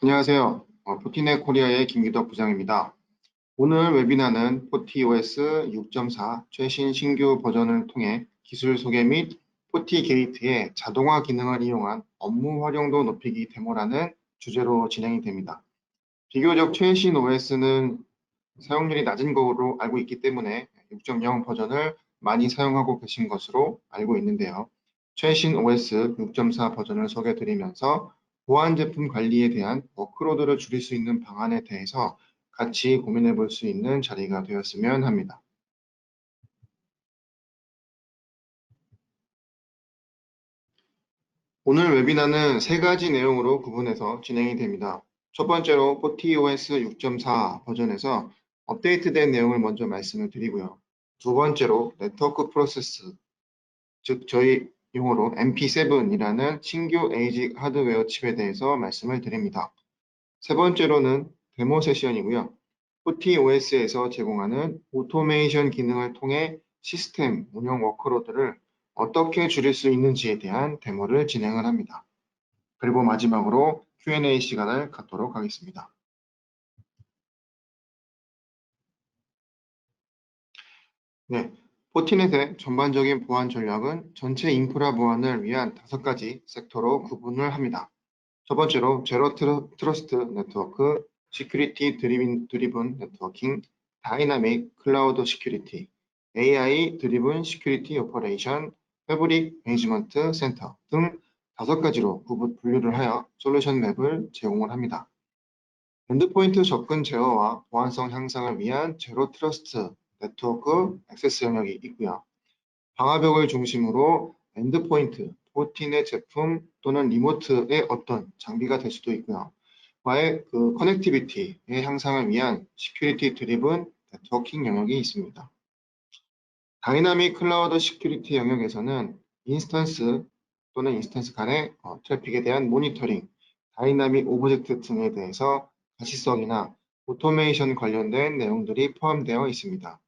안녕하세요. 포티넷 코리아의 김기덕 부장입니다. 오늘 웨비나는 포티OS 6.4 최신 신규 버전을 통해 기술 소개 및 포티게이트의 자동화 기능을 이용한 업무 활용도 높이기 데모라는 주제로 진행이 됩니다. 비교적 최신 OS는 사용률이 낮은 것으로 알고 있기 때문에 6.0 버전을 많이 사용하고 계신 것으로 알고 있는데요. 최신 OS 6.4 버전을 소개드리면서 보안 제품 관리에 대한 워크로드를 줄일 수 있는 방안에 대해서 같이 고민해 볼 수 있는 자리가 되었으면 합니다. 오늘 웨비나는 세 가지 내용으로 구분해서 진행이 됩니다. 첫 번째로 포티OS 6.4 버전에서 업데이트된 내용을 먼저 말씀을 드리고요. 두 번째로 네트워크 프로세스, 즉 저희 용어로 MP7이라는 신규 에이지 하드웨어 칩에 대해서 말씀을 드립니다. 세 번째로는 데모 세션이고요. 포티OS에서 제공하는 오토메이션 기능을 통해 시스템 운영 워크로드를 어떻게 줄일 수 있는지에 대한 데모를 진행을 합니다. 그리고 마지막으로 Q&A 시간을 갖도록 하겠습니다. 네, 포티넷의 전반적인 보안 전략은 전체 인프라 보안을 위한 5가지 섹터로 구분을 합니다. 첫 번째로 제로 트러스트 네트워크, 시큐리티 드리븐 네트워킹, 다이나믹 클라우드 시큐리티, AI 드리븐 시큐리티 오퍼레이션, 패브릭 매니지먼트 센터 등 5가지로 분류를 하여 솔루션 맵을 제공을 합니다. 엔드포인트 접근 제어와 보안성 향상을 위한 제로 트러스트 네트워크 액세스 영역이 있고요. 방화벽을 중심으로 엔드포인트, 포티넷 제품 또는 리모트의 어떤 장비가 될 수도 있고요. 와의 커넥티비티의 향상을 위한 시큐리티 드리븐 네트워킹 영역이 있습니다. 다이나믹 클라우드 시큐리티 영역에서는 인스턴스 또는 인스턴스 간의 트래픽에 대한 모니터링, 다이나믹 오브젝트 등에 대해서 가시성이나 오토메이션 관련된 내용들이 포함되어 있습니다.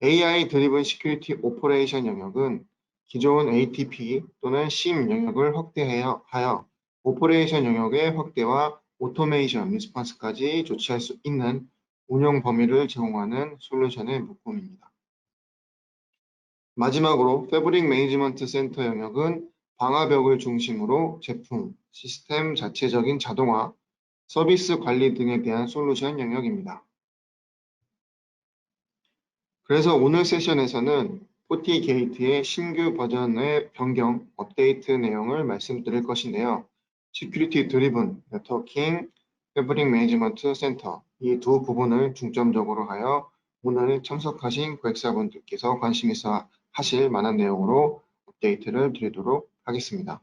AI 드리븐 시큐리티 오퍼레이션 영역은 기존 ATP 또는 SIEM 영역을 확대하여 오퍼레이션 영역의 확대와 오토메이션 리스폰스까지 조치할 수 있는 운영 범위를 제공하는 솔루션의 묶음입니다. 마지막으로 패브릭 매니지먼트 센터 영역은 방화벽을 중심으로 제품, 시스템 자체적인 자동화, 서비스 관리 등에 대한 솔루션 영역입니다. 그래서 오늘 세션에서는 포티게이트의 신규 버전의 변경, 업데이트 내용을 말씀드릴 것인데요. 시큐리티 드리븐, 네트워킹, 패브릭 매니지먼트 센터 이 두 부분을 중점적으로 하여 오늘 참석하신 고객사분들께서 관심 있어 하실 만한 내용으로 업데이트를 드리도록 하겠습니다.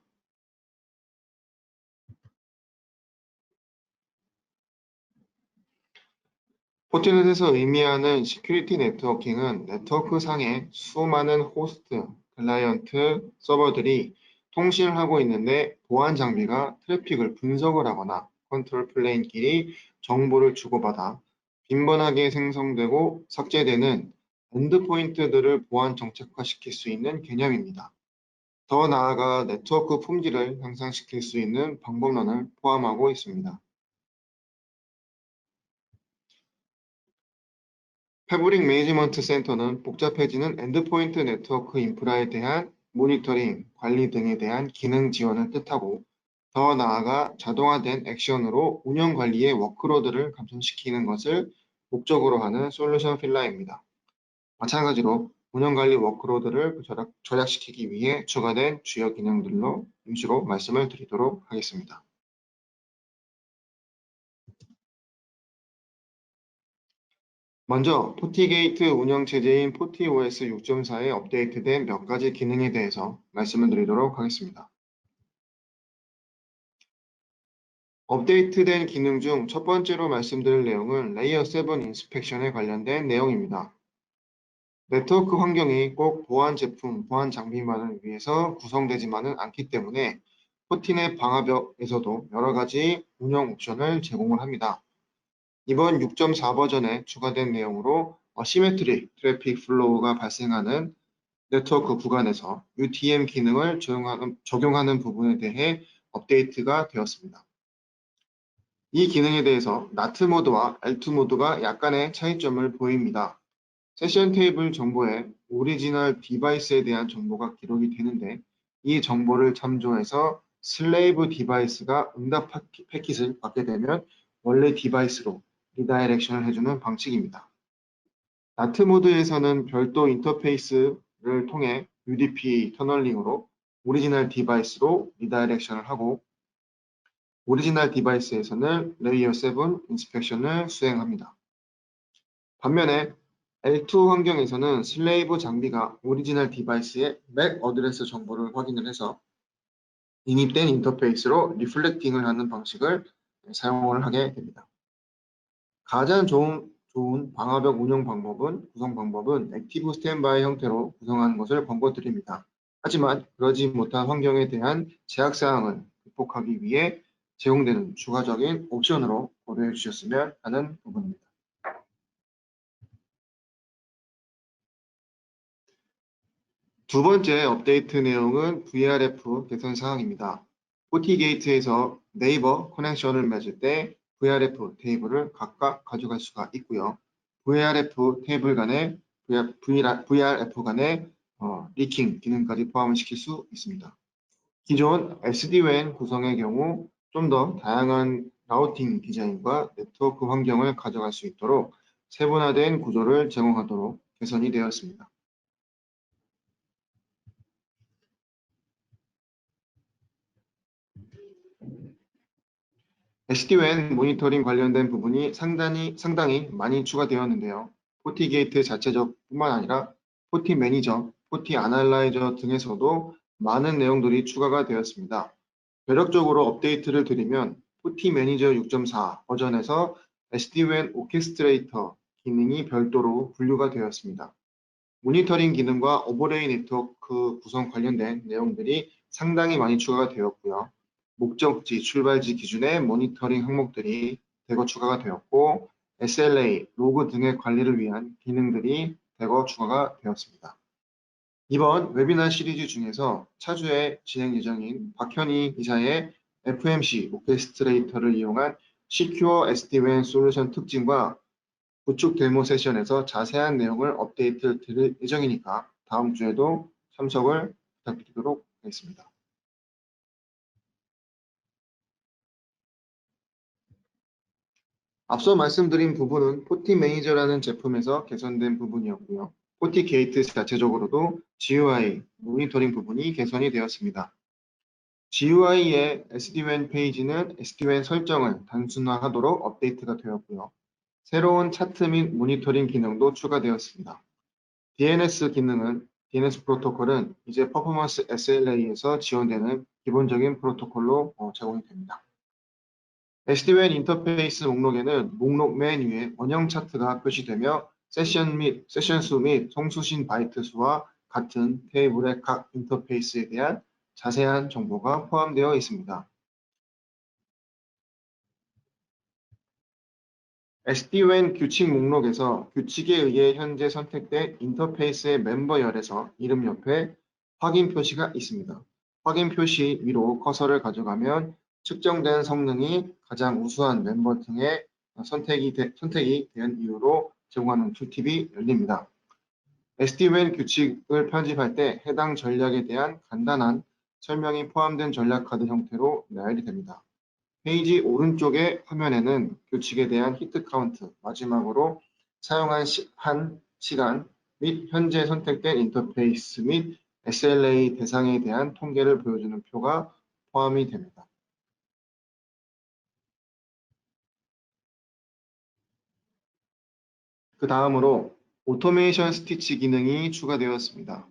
포티넷에서 의미하는 시큐리티 네트워킹은 네트워크 상의 수많은 호스트, 클라이언트, 서버들이 통신을 하고 있는데 보안 장비가 트래픽을 분석을 하거나 컨트롤 플레인끼리 정보를 주고받아 빈번하게 생성되고 삭제되는 엔드포인트들을 보안 정책화시킬 수 있는 개념입니다. 더 나아가 네트워크 품질을 향상시킬 수 있는 방법론을 포함하고 있습니다. 패브릭 매니지먼트 센터는 복잡해지는 엔드포인트 네트워크 인프라에 대한 모니터링, 관리 등에 대한 기능 지원을 뜻하고 더 나아가 자동화된 액션으로 운영 관리의 워크로드를 감소시키는 것을 목적으로 하는 솔루션 필라입니다. 마찬가지로 운영 관리 워크로드를 절약시키기 위해 추가된 주요 기능들로 위주로 말씀을 드리도록 하겠습니다. 먼저 포티게이트 운영 체제인 포티OS 6.4에 업데이트된 몇 가지 기능에 대해서 말씀을 드리도록 하겠습니다. 업데이트된 기능 중 첫 번째로 말씀드릴 내용은 레이어 7 인스펙션에 관련된 내용입니다. 네트워크 환경이 꼭 보안 제품, 보안 장비만을 위해서 구성되지만은 않기 때문에 포티넷 방화벽에서도 여러 가지 운영 옵션을 제공을 합니다. 이번 6.4 버전에 추가된 내용으로 시메트릭 트래픽 플로우가 발생하는 네트워크 구간에서 UTM 기능을 적용하는 부분에 대해 업데이트가 되었습니다. 이 기능에 대해서 NAT 모드와 L2 모드가 약간의 차이점을 보입니다. 세션 테이블 정보에 오리지널 디바이스에 대한 정보가 기록이 되는데 이 정보를 참조해서 슬레이브 디바이스가 응답 패킷을 받게 되면 원래 디바이스로 리다이렉션을 해주는 방식입니다. 나트 모드에서는 별도 인터페이스를 통해 UDP 터널링으로 오리지널 디바이스로 리다이렉션을 하고 오리지널 디바이스에서는 레이어 7 인스펙션을 수행합니다. 반면에 L2 환경에서는 슬레이브 장비가 오리지널 디바이스의 맥 어드레스 정보를 확인을 해서 인입된 인터페이스로 리플렉팅을 하는 방식을 사용을 하게 됩니다. 가장 좋은 방화벽 구성 방법은 액티브 스탠바이 형태로 구성하는 것을 권고드립니다. 하지만 그러지 못한 환경에 대한 제약사항을 극복하기 위해 제공되는 추가적인 옵션으로 고려해 주셨으면 하는 부분입니다. 두 번째 업데이트 내용은 VRF 개선 사항입니다. 포티게이트에서 네이버 커넥션을 맺을 때 VRF 테이블을 각각 가져갈 수가 있고요. VRF 테이블 간의 VRF 간의 리킹 기능까지 포함을 시킬 수 있습니다. 기존 SD-WAN 구성의 경우 좀 더 다양한 라우팅 디자인과 네트워크 환경을 가져갈 수 있도록 세분화된 구조를 제공하도록 개선이 되었습니다. SD-WAN 모니터링 관련된 부분이 상당히 많이 추가되었는데요. 포티게이트 자체적뿐만 아니라 포티 매니저, 포티 아날라이저 등에서도 많은 내용들이 추가가 되었습니다. 대략적으로 업데이트를 드리면 포티 매니저 6.4 버전에서 SD-WAN 오케스트레이터 기능이 별도로 분류가 되었습니다. 모니터링 기능과 오버레이 네트워크 구성 관련된 내용들이 상당히 많이 추가가 되었고요. 목적지, 출발지 기준의 모니터링 항목들이 대거 추가가 되었고 SLA, 로그 등의 관리를 위한 기능들이 대거 추가가 되었습니다. 이번 웨비나 시리즈 중에서 차주의 진행 예정인 박현희 이사의 FMC 오케스트레이터를 이용한 시큐어 SD-WAN 솔루션 특징과 구축 데모 세션에서 자세한 내용을 업데이트 드릴 예정이니까 다음 주에도 참석을 부탁드리도록 하겠습니다. 앞서 말씀드린 부분은 포티 매니저라는 제품에서 개선된 부분이었고요. 포티 게이트 자체적으로도 GUI, 모니터링 부분이 개선이 되었습니다. GUI의 SD-WAN 페이지는 SD-WAN 설정을 단순화하도록 업데이트가 되었고요. 새로운 차트 및 모니터링 기능도 추가되었습니다. DNS 프로토콜은 이제 퍼포먼스 SLA에서 지원되는 기본적인 프로토콜로 제공이 됩니다. SD-WAN 인터페이스 목록에는 목록 맨 위에 원형 차트가 표시되며 세션 수 및 송수신 바이트 수와 같은 테이블의 각 인터페이스에 대한 자세한 정보가 포함되어 있습니다. SD-WAN 규칙 목록에서 규칙에 의해 현재 선택된 인터페이스의 멤버열에서 이름 옆에 확인 표시가 있습니다. 확인 표시 위로 커서를 가져가면 측정된 성능이 가장 우수한 멤버 등의 선택이 된 이유로 제공하는 툴팁이 열립니다. SD-WAN 규칙을 편집할 때 해당 전략에 대한 간단한 설명이 포함된 전략 카드 형태로 나열이 됩니다. 페이지 오른쪽의 화면에는 규칙에 대한 히트 카운트, 마지막으로 사용한 한 시간 및 현재 선택된 인터페이스 및 SLA 대상에 대한 통계를 보여주는 표가 포함이 됩니다. 그 다음으로 오토메이션 스티치 기능이 추가되었습니다.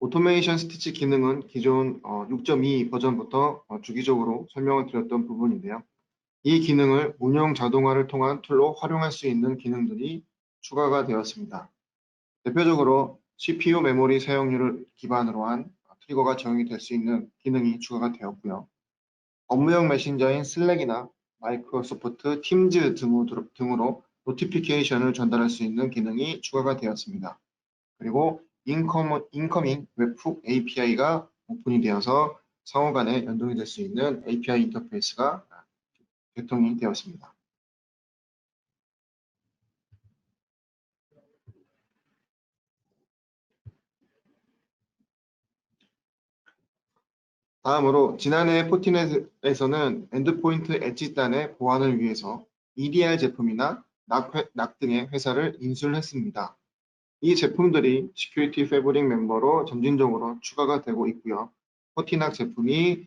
오토메이션 스티치 기능은 기존 6.2 버전부터 주기적으로 설명을 드렸던 부분인데요. 이 기능을 운영 자동화를 통한 툴로 활용할 수 있는 기능들이 추가가 되었습니다. 대표적으로 CPU 메모리 사용률을 기반으로 한 트리거가 적용이 될 수 있는 기능이 추가가 되었고요. 업무용 메신저인 슬랙이나 마이크로소프트 팀즈 등으로 노티피케이션을 전달할 수 있는 기능이 추가가 되었습니다. 그리고 인커밍 웹훅 API가 오픈이 되어서 상호 간에 연동이 될 수 있는 API 인터페이스가 개통이 되었습니다. 다음으로 지난해 포티넷에서는 엔드포인트 엣지단의 보안을 위해서 EDR 제품이나 낙 등의 회사를 인수를 했습니다. 이 제품들이 시큐리티 패브릭 멤버로 점진적으로 추가가 되고 있고요. 포티낙 제품이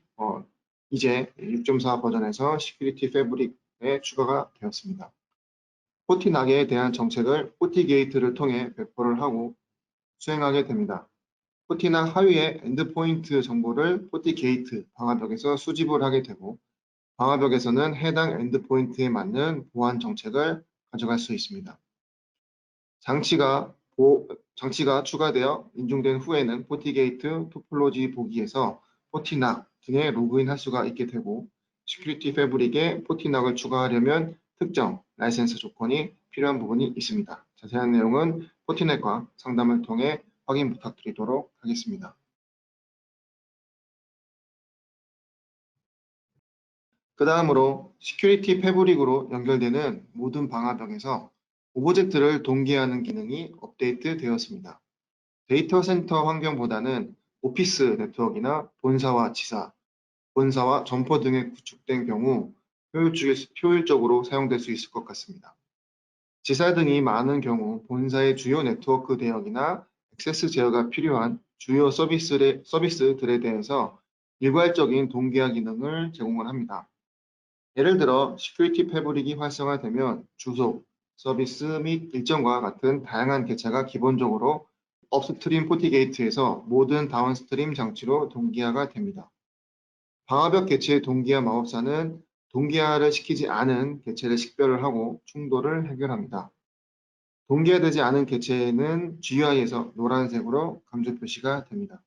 이제 6.4 버전에서 시큐리티 패브릭에 추가가 되었습니다. 포티낙에 대한 정책을 포티게이트를 통해 배포를 하고 수행하게 됩니다. 포티낙 하위의 엔드포인트 정보를 포티게이트 방화벽에서 수집을 하게 되고 방화벽에서는 해당 엔드포인트에 맞는 보안 정책을 가져갈 수 있습니다. 장치가 추가되어 인증된 후에는 포티게이트 토폴로지 보기에서 포티낙 등에 로그인할 수가 있게 되고 시큐리티 패브릭에 포티낙을 추가하려면 특정 라이센스 조건이 필요한 부분이 있습니다. 자세한 내용은 포티넷과 상담을 통해 확인 부탁드리도록 하겠습니다. 그 다음으로 시큐리티 패브릭으로 연결되는 모든 방화벽에서 오브젝트를 동기화하는 기능이 업데이트 되었습니다. 데이터 센터 환경보다는 오피스 네트워크나 본사와 지사, 본사와 점포 등에 구축된 경우 효율적으로 사용될 수 있을 것 같습니다. 지사 등이 많은 경우 본사의 주요 네트워크 대역이나 액세스 제어가 필요한 주요 서비스들에 대해서 일괄적인 동기화 기능을 제공을 합니다. 예를 들어 시큐리티 패브릭이 활성화되면 주소, 서비스 및 일정과 같은 다양한 개체가 기본적으로 업스트림 포티게이트에서 모든 다운스트림 장치로 동기화가 됩니다. 방화벽 개체의 동기화 마법사는 동기화를 시키지 않은 개체를 식별을 하고 충돌을 해결합니다. 동기화되지 않은 개체는 GUI에서 노란색으로 감지 표시가 됩니다.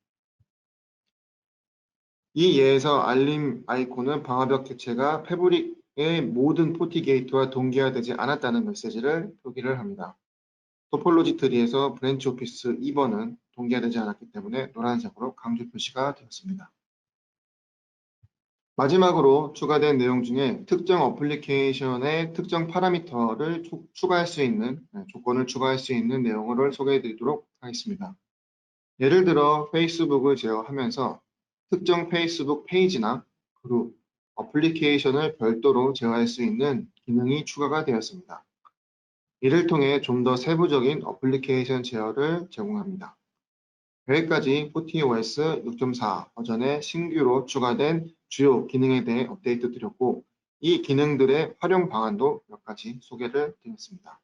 이 예에서 알림 아이콘은 방화벽 개체가 패브릭의 모든 포티게이트와 동기화되지 않았다는 메시지를 표기를 합니다. 토폴로지 트리에서 브랜치 오피스 2번은 동기화되지 않았기 때문에 노란색으로 강조 표시가 되었습니다. 마지막으로 추가된 내용 중에 특정 어플리케이션의 특정 파라미터를 추가할 수 있는 조건을 추가할 수 있는 내용을 소개해 드리도록 하겠습니다. 예를 들어 페이스북을 제어하면서 특정 페이스북 페이지나 그룹, 어플리케이션을 별도로 제어할 수 있는 기능이 추가가 되었습니다. 이를 통해 좀 더 세부적인 어플리케이션 제어를 제공합니다. 여기까지 포티OS 6.4 버전에 신규로 추가된 주요 기능에 대해 업데이트 드렸고 이 기능들의 활용 방안도 몇 가지 소개를 드렸습니다.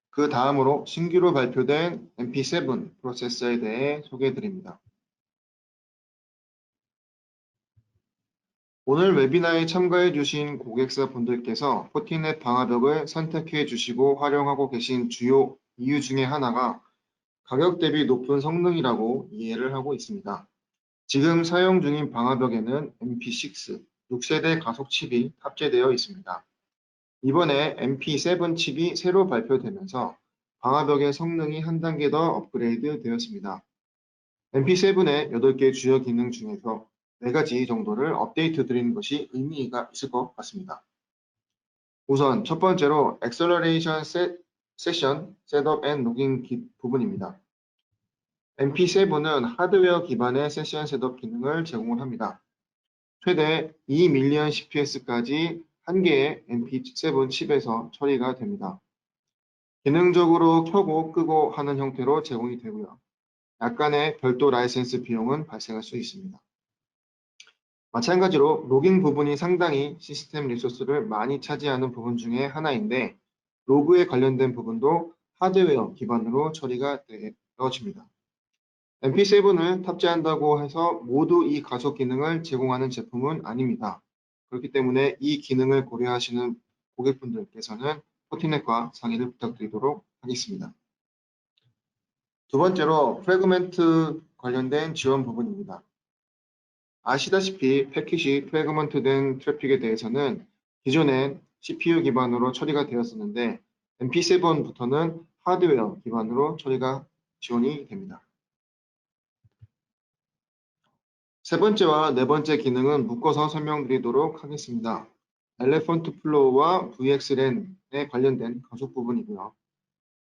그 다음으로 신규로 발표된 MP7 프로세서에 대해 소개해 드립니다. 오늘 웨비나에 참가해 주신 고객사 분들께서 포티넷 방화벽을 선택해 주시고 활용하고 계신 주요 이유 중에 하나가 가격 대비 높은 성능이라고 이해를 하고 있습니다. 지금 사용 중인 방화벽에는 MP6 6세대 가속 칩이 탑재되어 있습니다. 이번에 MP7 칩이 새로 발표되면서 방화벽의 성능이 한 단계 더 업그레이드 되었습니다. MP7의 8개 주요 기능 중에서 4가지 정도를 업데이트 드리는 것이 의미가 있을 것 같습니다. 우선 첫 번째로 액셀러레이션 세션 셋업 앤 로깅 부분입니다. MP7은 하드웨어 기반의 세션 셋업 기능을 제공을 합니다. 최대 2밀리언 CPS까지 한 개의 MP7 칩에서 처리가 됩니다. 기능적으로 켜고 끄고 하는 형태로 제공이 되고요. 약간의 별도 라이센스 비용은 발생할 수 있습니다. 마찬가지로 로깅 부분이 상당히 시스템 리소스를 많이 차지하는 부분 중에 하나인데 로그에 관련된 부분도 하드웨어 기반으로 처리가 되어집니다. MP7을 탑재한다고 해서 모두 이 가속 기능을 제공하는 제품은 아닙니다. 그렇기 때문에 이 기능을 고려하시는 고객분들께서는 포티넷과 상의를 부탁드리도록 하겠습니다. 두 번째로 프래그먼트 관련된 지원 부분입니다. 아시다시피 패킷이 프래그먼트된 트래픽에 대해서는 기존엔 CPU 기반으로 처리가 되었었는데 MP7부터는 하드웨어 기반으로 처리가 지원이 됩니다. 세 번째와 네 번째 기능은 묶어서 설명드리도록 하겠습니다. 엘레펀트 플로우와 VXLAN에 관련된 가족 부분이고요.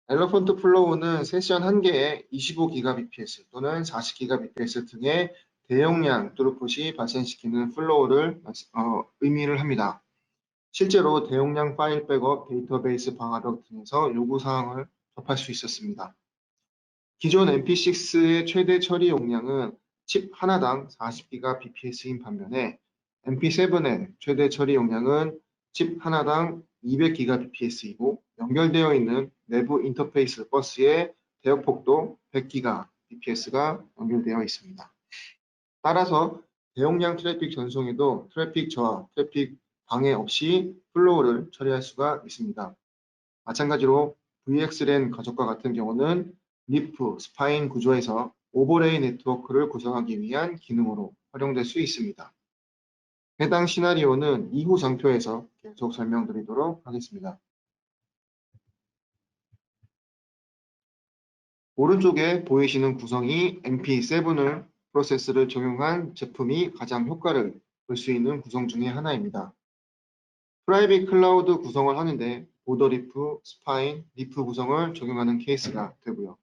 엘레펀트 플로우는 세션 1개에 25GBps 또는 40GBps 등의 대용량 트루풋이 발생시키는 플로우를 의미를 합니다. 실제로 대용량 파일 백업, 데이터베이스 방화벽 등에서 요구사항을 접할 수 있었습니다. 기존 MP6의 최대 처리 용량은 칩 하나당 40GBps인 반면에 MP7의 최대 처리 용량은 칩 하나당 200GBps이고 연결되어 있는 내부 인터페이스 버스의 대역폭도 100GBps가 연결되어 있습니다. 따라서 대용량 트래픽 전송에도 트래픽 저하, 트래픽 방해 없이 플로우를 처리할 수가 있습니다. 마찬가지로 VXLAN 가족과 같은 경우는 리프, 스파인 구조에서 오버레이 네트워크를 구성하기 위한 기능으로 활용될 수 있습니다. 해당 시나리오는 이후 장표에서 계속 설명드리도록 하겠습니다. 오른쪽에 보이시는 구성이 MP7을 프로세스를 적용한 제품이 가장 효과를 볼 수 있는 구성 중의 하나입니다. 프라이빗 클라우드 구성을 하는데 보더 리프, 스파인, 리프 구성을 적용하는 케이스가 되고요.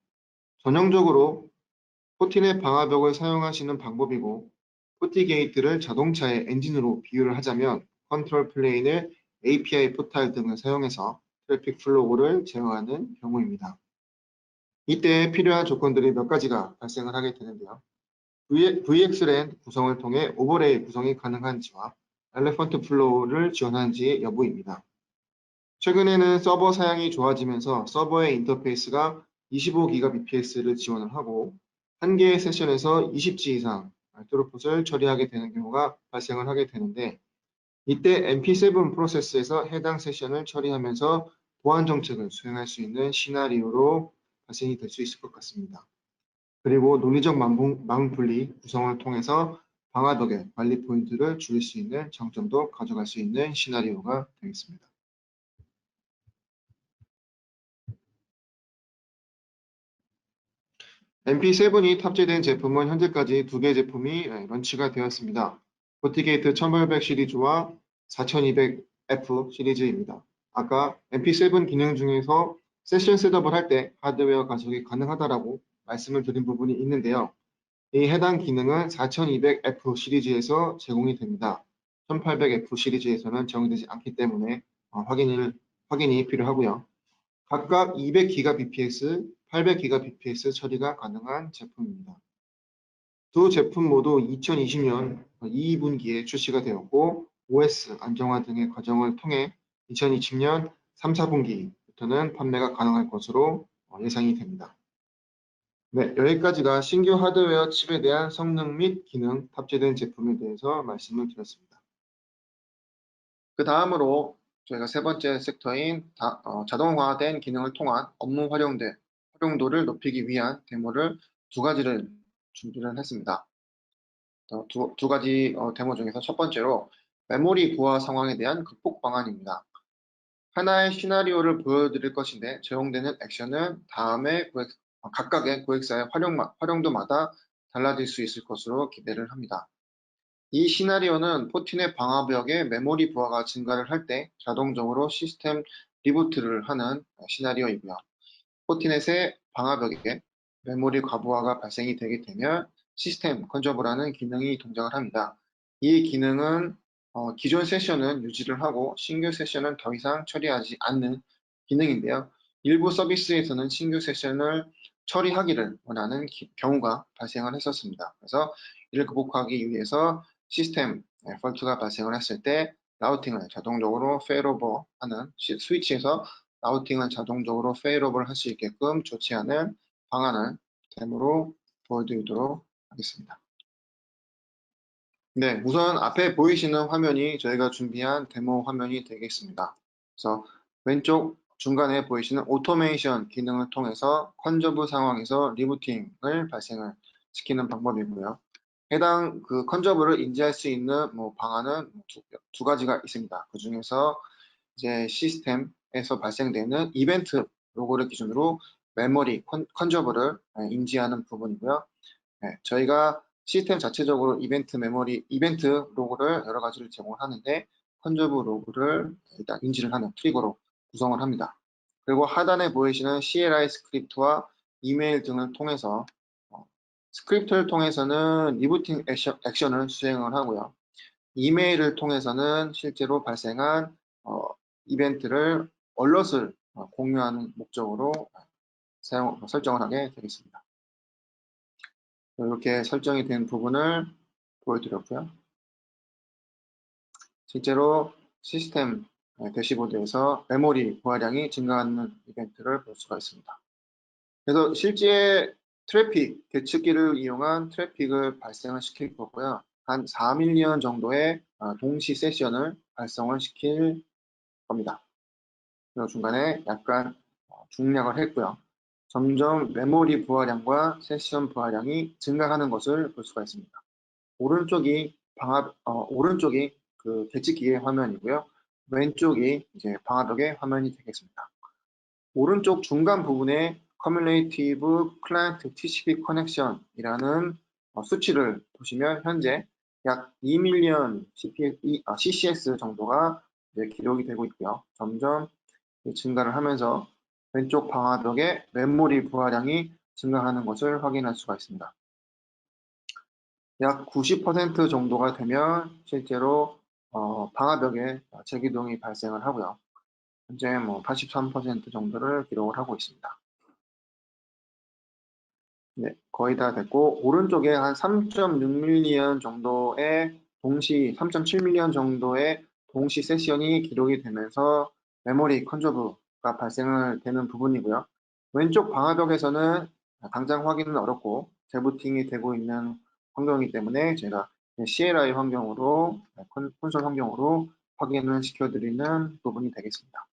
전형적으로 포티넷 방화벽을 사용하시는 방법이고 포티게이트를 자동차의 엔진으로 비유를 하자면 컨트롤 플레인을 API 포탈 등을 사용해서 트래픽 플로우를 제어하는 경우입니다. 이때 필요한 조건들이 몇 가지가 발생을 하게 되는데요. VXLAN 구성을 통해 오버레이 구성이 가능한지와 엘레펀트 플로우를 지원하는지 여부입니다. 최근에는 서버 사양이 좋아지면서 서버의 인터페이스가 25GBps를 지원을 하고 한 개의 세션에서 20G 이상 트루풋을 처리하게 되는 경우가 발생을 하게 되는데 이때 MP7 프로세스에서 해당 세션을 처리하면서 보안 정책을 수행할 수 있는 시나리오로 발생이 될 수 있을 것 같습니다. 그리고 논리적 망분리 구성을 통해서 방화벽의 관리 포인트를 줄일 수 있는 장점도 가져갈 수 있는 시나리오가 되겠습니다. MP7이 탑재된 제품은 현재까지 2개 제품이 런치가 되었습니다. 포티게이트 1800 시리즈와 4200F 시리즈입니다. 아까 MP7 기능 중에서 세션 셋업을 할 때 하드웨어 가속이 가능하다라고 말씀을 드린 부분이 있는데요. 이 해당 기능은 4200F 시리즈에서 제공이 됩니다. 1800F 시리즈에서는 제공되지 않기 때문에 확인이 필요하고요. 각각 200GBps, 800GBps 처리가 가능한 제품입니다. 두 제품 모두 2020년 2분기에 출시가 되었고 OS 안정화 등의 과정을 통해 2020년 3, 4분기부터는 판매가 가능할 것으로 예상이 됩니다. 네, 여기까지가 신규 하드웨어 칩에 대한 성능 및 기능 탑재된 제품에 대해서 말씀을 드렸습니다. 그 다음으로 저희가 세 번째 섹터인 자동화된 기능을 통한 업무 활용도를 높이기 위한 데모를 두 가지를 준비를 했습니다. 두 가지 데모 중에서 첫 번째로 메모리 부하 상황에 대한 극복 방안입니다. 하나의 시나리오를 보여드릴 것인데 적용되는 액션은 각각의 고객사의 활용도마다 달라질 수 있을 것으로 기대를 합니다. 이 시나리오는 포티넷 방화벽의 메모리 부하가 증가를 할 때 자동적으로 시스템 리부트를 하는 시나리오이고요. 포티넷의 방화벽에 메모리 과부하가 발생이 되게 되면 시스템 컨저버라는 기능이 동작을 합니다. 이 기능은 기존 세션은 유지를 하고 신규 세션은 더 이상 처리하지 않는 기능인데요. 일부 서비스에서는 신규 세션을 처리하기를 원하는 경우가 발생을 했었습니다. 그래서 이를 극복하기 위해서 시스템 폴트가 발생을 했을 때 라우팅을 자동적으로 페일오버 하는 스위치에서 라우팅을 자동적으로 페일오버를 할 수 있게끔 조치하는 방안을 데모로 보여드리도록 하겠습니다. 네, 우선 앞에 보이시는 화면이 저희가 준비한 데모 화면이 되겠습니다. 그래서 왼쪽 중간에 보이시는 오토메이션 기능을 통해서 컨저브 상황에서 리부팅을 발생을 시키는 방법이고요. 해당 그 컨저브를 인지할 수 있는 방안은 두 가지가 있습니다. 그 중에서 이제 시스템에서 발생되는 이벤트 로고를 기준으로 메모리 컨저브를 인지하는 부분이고요. 네, 저희가 시스템 자체적으로 이벤트 메모리, 이벤트 로그를 여러 가지를 제공하는데 컨저브 로그를 일단 인지를 하는 트리거로 구성을 합니다. 그리고 하단에 보이시는 CLI 스크립트와 이메일 등을 통해서 스크립트를 통해서는 리부팅 액션을 수행을 하고요. 이메일을 통해서는 실제로 발생한 이벤트를 얼럿을 공유하는 목적으로 설정을 하게 되겠습니다. 이렇게 설정이 된 부분을 보여드렸고요. 실제로 시스템 대시보드에서 메모리 부하량이 증가하는 이벤트를 볼 수가 있습니다. 그래서 실제 트래픽, 계측기를 이용한 트래픽을 발생을 시킬 거고요. 한 4밀리언 정도의 동시 세션을 발생을 시킬 겁니다. 그래서 중간에 약간 중략을 했고요. 점점 메모리 부하량과 세션 부하량이 증가하는 것을 볼 수가 있습니다. 오른쪽이 오른쪽이 그 계측기의 화면이고요. 왼쪽이 이제 방화벽의 화면이 되겠습니다. 오른쪽 중간 부분에 Cumulative Client TCP Connection이라는 수치를 보시면 현재 약 2밀리언 CCS 정도가 이제 기록이 되고 있고요. 점점 증가를 하면서 왼쪽 방화벽의 메모리 부하량이 증가하는 것을 확인할 수가 있습니다. 약 90% 정도가 되면 실제로 방화벽에 재기동이 발생을 하고요. 현재 83% 정도를 기록을 하고 있습니다. 네, 거의 다 됐고 오른쪽에 한 3.6밀리언 정도의 3.7밀리언 정도의 동시 세션이 기록이 되면서 메모리 컨저브가 발생을 되는 부분이고요. 왼쪽 방화벽에서는 당장 확인은 어렵고 재부팅이 되고 있는 환경이기 때문에 제가 CLI 환경으로 콘솔 환경으로 확인을 시켜드리는 부분이 되겠습니다.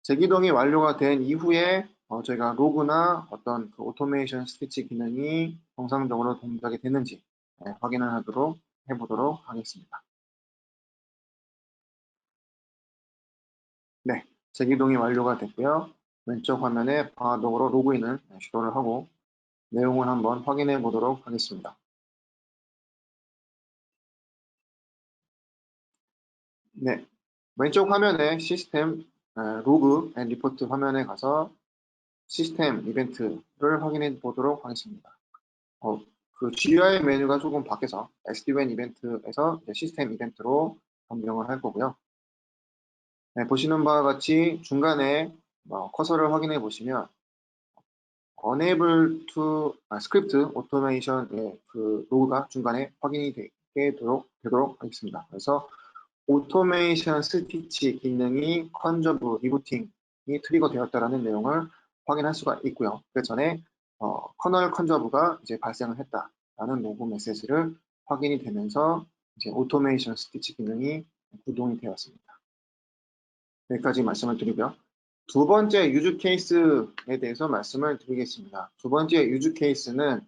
재기동이 완료가 된 이후에 저희가 로그나 어떤 그 오토메이션 스티치 기능이 정상적으로 동작이 되는지 확인을 해보도록 하겠습니다. 네, 재기동이 완료가 됐고요. 왼쪽 화면에 방화벽으로 로그인을 시도를 하고 내용을 한번 확인해 보도록 하겠습니다. 네, 왼쪽 화면에 시스템 로그 앤 리포트 화면에 가서 시스템 이벤트를 확인해 보도록 하겠습니다. 그 GUI 메뉴가 조금 바뀌어서 SD-WAN 이벤트에서 시스템 이벤트로 변경을 할 거고요. 네, 보시는 바와 같이 중간에 커서를 확인해 보시면 Unable to Script Automation의 그 로그가 중간에 확인이 되도록 하겠습니다. 그래서 오토메이션 스티치 기능이 컨저브 리부팅이 트리거 되었다라는 내용을 확인할 수가 있고요. 그 전에 커널 컨저브가 이제 발생을 했다라는 로그 메시지를 확인이 되면서 이제 오토메이션 스티치 기능이 구동이 되었습니다. 여기까지 말씀을 드리고요. 두 번째 유즈 케이스에 대해서 말씀을 드리겠습니다. 두 번째 유즈 케이스는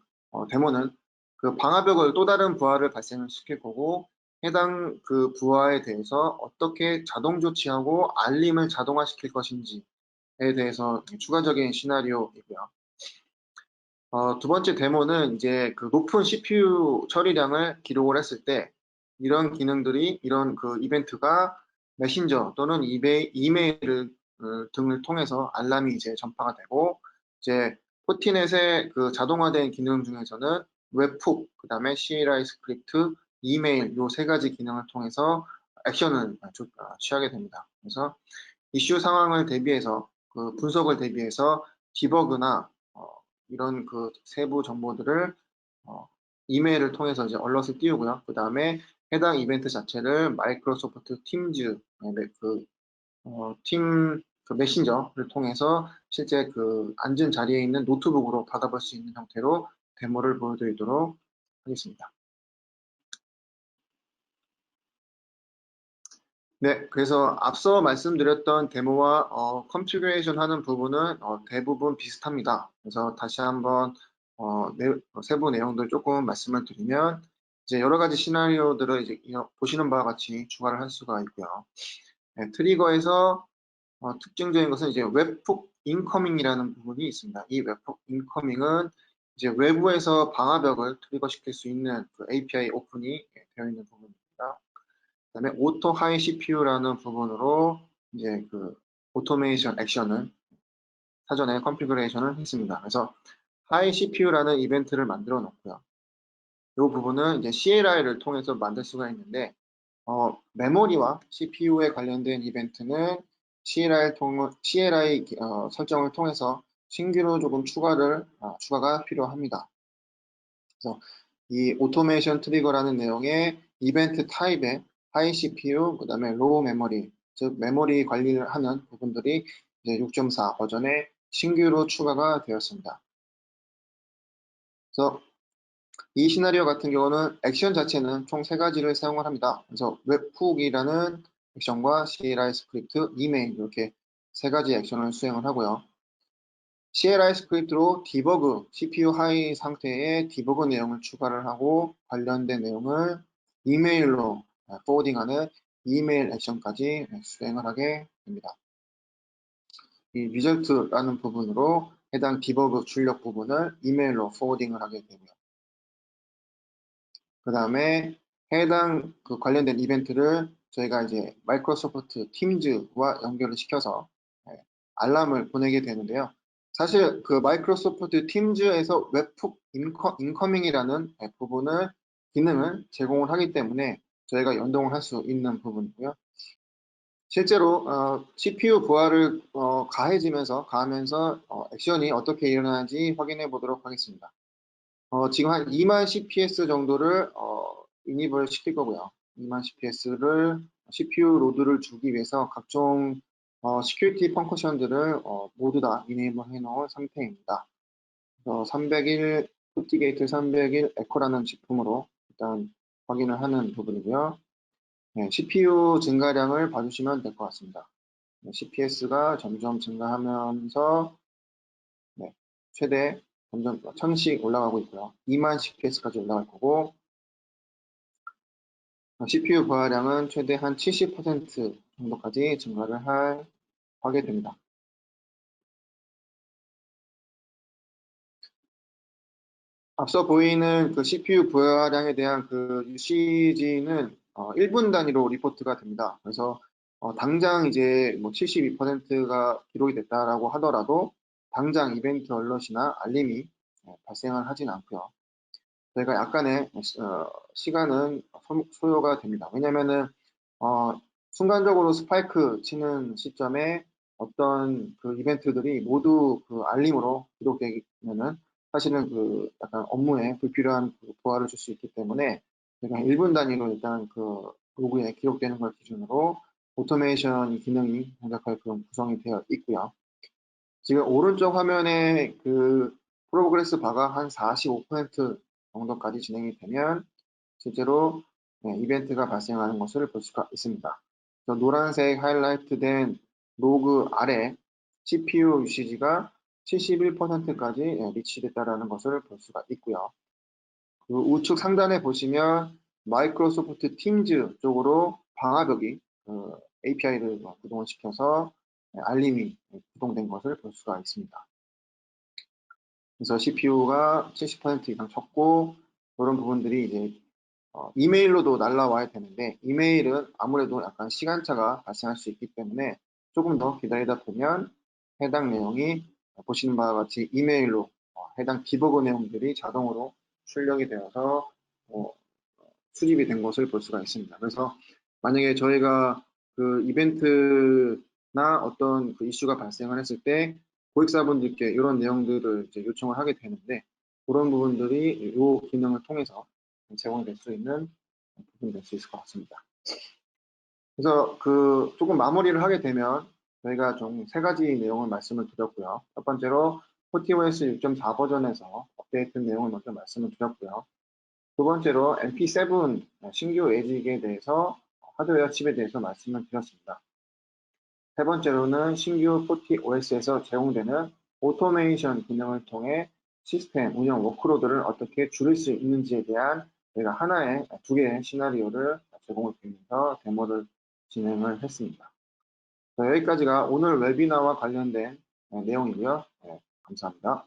데모는 그 방화벽을 또 다른 부하를 발생을 시킬 거고 해당 그 부하에 대해서 어떻게 자동 조치하고 알림을 자동화시킬 것인지에 대해서 추가적인 시나리오이고요. 두 번째 데모는 이제 그 높은 CPU 처리량을 기록을 했을 때 이런 기능들이 이런 그 이벤트가 메신저 또는 이메일을 등을 통해서 알람이 이제 전파가 되고 이제 포티넷의 그 자동화된 기능 중에서는 웹훅, 그 다음에 CLI 스크립트, 이메일 요 세 가지 기능을 통해서 액션을 취하게 됩니다. 그래서 이슈 상황을 대비해서 그 분석을 대비해서 디버그나 이런 그 세부 정보들을 이메일을 통해서 이제 얼럿을 띄우고요. 그 다음에 해당 이벤트 자체를 마이크로소프트 팀즈 그 메신저를 통해서 실제 그 앉은 자리에 있는 노트북으로 받아볼 수 있는 형태로 데모를 보여드리도록 하겠습니다. 네, 그래서 앞서 말씀드렸던 데모와 컨피그레이션 하는 부분은 대부분 비슷합니다. 그래서 다시 한번 세부 내용들 조금 말씀을 드리면 이제 여러 가지 시나리오들을 이제 보시는 바와 같이 추가를 할 수가 있고요. 네, 트리거에서 특징적인 것은 이제 웹훅 인커밍이라는 부분이 있습니다. 이 웹훅 인커밍은 이제 외부에서 방화벽을 트리거시킬 수 있는 그 API 오픈이 되어 있는 부분입니다. 그다음에 오토 하이 CPU라는 부분으로 이제 그 오토메이션 액션을 사전에 컨피그레이션을 했습니다. 그래서 하이 CPU라는 이벤트를 만들어 놓고요. 이 부분은 이제 CLI를 통해서 만들 수가 있는데 메모리와 CPU에 관련된 이벤트는 CLI 설정을 통해서 신규로 조금 추가가 필요합니다. 그래서 이 오토메이션 트리거라는 내용의 이벤트 타입의 하이 CPU, 그 다음에 로우 메모리, 즉 메모리 관리를 하는 부분들이 이제 6.4 버전에 신규로 추가가 되었습니다. 그래서 이 시나리오 같은 경우는 액션 자체는 총 3가지를 사용을 합니다. 그래서 웹훅이라는 액션과 CLI 스크립트, 이메일 이렇게 3가지 액션을 수행을 하고요. CLI 스크립트로 디버그, CPU 하이 상태의 디버그 내용을 추가를 하고 관련된 내용을 이메일로 포워딩하는 이메일 액션까지 수행을 하게 됩니다. 이 리절트라는 부분으로 해당 디버그 출력 부분을 이메일로 포워딩을 하게 되고요. 그 다음에 해당 그 관련된 이벤트를 저희가 이제 마이크로소프트 팀즈와 연결을 시켜서 알람을 보내게 되는데요. 사실 그 마이크로소프트 팀즈에서 웹훅 인커밍이라는 부분을 기능을 제공을 하기 때문에 저희가 연동을 할 수 있는 부분이고요. 실제로 CPU 부하를 가하면서 액션이 어떻게 일어나는지 확인해 보도록 하겠습니다. 지금 한 2만 CPS 정도를 인입을 시킬 거고요. 2만 CPS를 CPU 로드를 주기 위해서 각종 시큐리티 펑크션들을 모두 다 인입을 해놓은 상태입니다. 301 포티게이트 301 에코라는 제품으로 일단 확인을 하는 부분이고요. 네, CPU 증가량을 봐주시면 될 것 같습니다. CPS가 점점 증가하면서 최대 점점 1000씩 올라가고 있고요. 2만 CPS까지 올라갈 거고 CPU 부하량은 최대 한 70% 정도까지 증가를 하게 됩니다. 앞서 보이는 그 CPU 부하량에 대한 그 유시지는 1분 단위로 리포트가 됩니다. 그래서 당장 이제 뭐 72%가 기록이 됐다라고 하더라도 당장 이벤트 얼럿이나 알림이 발생을 하진 않고요. 저희가 약간의 시간은 소요가 됩니다. 왜냐면은 순간적으로 스파이크 치는 시점에 어떤 그 이벤트들이 모두 그 알림으로 기록되면은 사실은 그 약간 업무에 불필요한 그 부하를 줄 수 있기 때문에 저희가 1분 단위로 일단 그 로그에 기록되는 걸 기준으로 오토메이션 기능이 동작할 그런 구성이 되어 있고요. 지금 오른쪽 화면에 그 프로그레스 바가 한 45% 정도까지 진행이 되면 실제로 이벤트가 발생하는 것을 볼 수가 있습니다. 노란색 하이라이트된 로그 아래 CPU 유시지가 71%까지 리치됐다는 것을 볼 수가 있고요. 그 우측 상단에 보시면 마이크로소프트 팀즈 쪽으로 방화벽이 API를 구동을 시켜서 알림이 구동된 것을 볼 수가 있습니다. 그래서 CPU가 70% 이상 쳤고 그런 부분들이 이제 이메일로도 날라와야 되는데 이메일은 아무래도 약간 시간차가 발생할 수 있기 때문에 조금 더 기다리다 보면 해당 내용이 보시는 바와 같이 이메일로 해당 디버그 내용들이 자동으로 출력이 되어서 수집이 된 것을 볼 수가 있습니다. 그래서 만약에 저희가 그 이벤트나 어떤 그 이슈가 발생을 했을 때 고객사분들께 이런 내용들을 이제 요청을 하게 되는데 그런 부분들이 이 기능을 통해서 제공될 수 있는 부분이 될 수 있을 것 같습니다. 그래서 그 조금 마무리를 하게 되면 저희가 좀 3가지 내용을 말씀을 드렸고요. 첫 번째로 FortiOS 6.4 버전에서 업데이트 내용을 먼저 말씀을 드렸고요. 두 번째로 MP7 신규 에직에 대해서 하드웨어 칩에 대해서 말씀을 드렸습니다. 세 번째로는 신규 FortiOS에서 제공되는 오토메이션 기능을 통해 시스템 운영 워크로드를 어떻게 줄일 수 있는지에 대한 저희가 하나의 2개의 시나리오를 제공을 드리면서 데모를 진행을 했습니다. 여기까지가 오늘 웨비나와 관련된 내용이고요. 감사합니다.